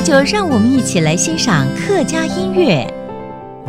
就让我们一起来欣赏客家音乐。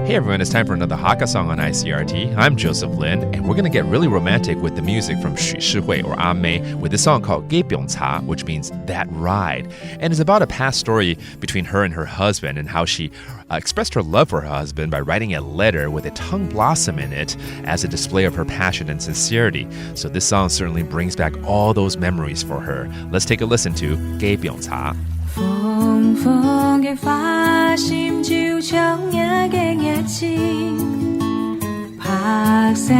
Hey everyone, it's time for another Hakka song on ICRT. I'm Joseph Lin, and we're going to get really romantic with the music from Xu Shihui or Mei with this song called Ge Byong Ca, which means That Ride. And it's about a past story between her and her husband and how she expressed her love for her husband by writing a letter with a tongue blossom in it as a display of her passion and sincerity. So this song certainly brings back all those memories for her. Let's take a listen to Ge Byong Ca.风风嘅花心照長夜嘅熱情，白色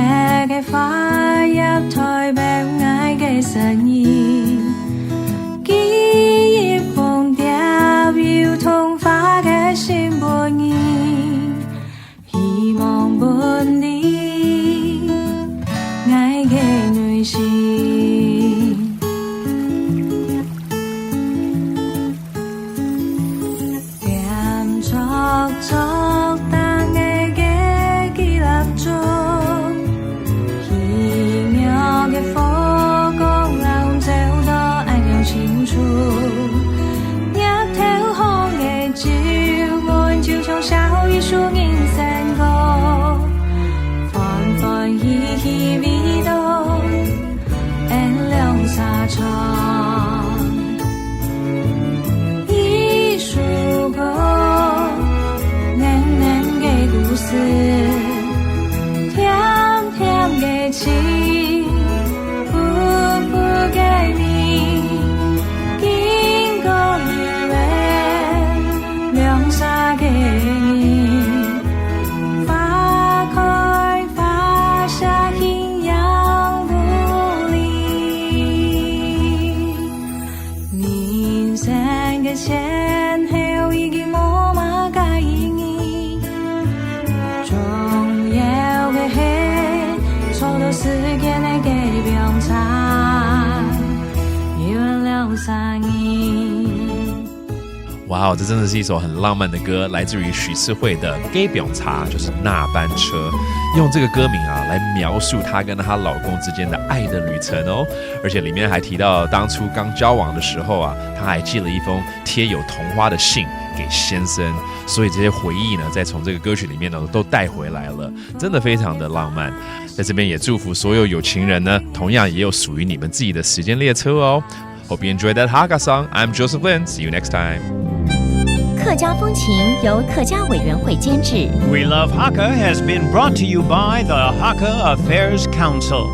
嘅花入台北愛嘅身影，記憶風調要同花嘅心伴應，希望伴你愛嘅女性。作但嘅記錄中，奇妙嘅火光流走多愛有清楚，一條紅嘅照滿照從小一樹影成個，歡歡喜喜味道，安良沙場，一樹歌。甜甜嘅情，苦苦嘅你，經過日月，兩沙嘅你，花開花下陰陽不離，人生嘅前後已經冇乜介意。時間的給表差，原諒三年。哇，这真的是一首很浪漫的歌，来自于许世慧的《Ge Byong Ca》，就是那班车。用这个歌名啊来描述她跟她老公之间的爱的旅程哦，而且里面还提到当初刚交往的时候啊，她还寄了一封贴有桐花的信给先生，所以这些回忆呢，再从这个歌曲里面呢都带回来了，真的非常的浪漫。在这边也祝福所有有情人呢，同样也有属于你们自己的时间列车哦。Hope you enjoyed that Hakka song. I'm Joseph Lin. See you next time. 客家风情由客家委员会监制。 We Love Hakka has been brought to you by the Hakka Affairs Council.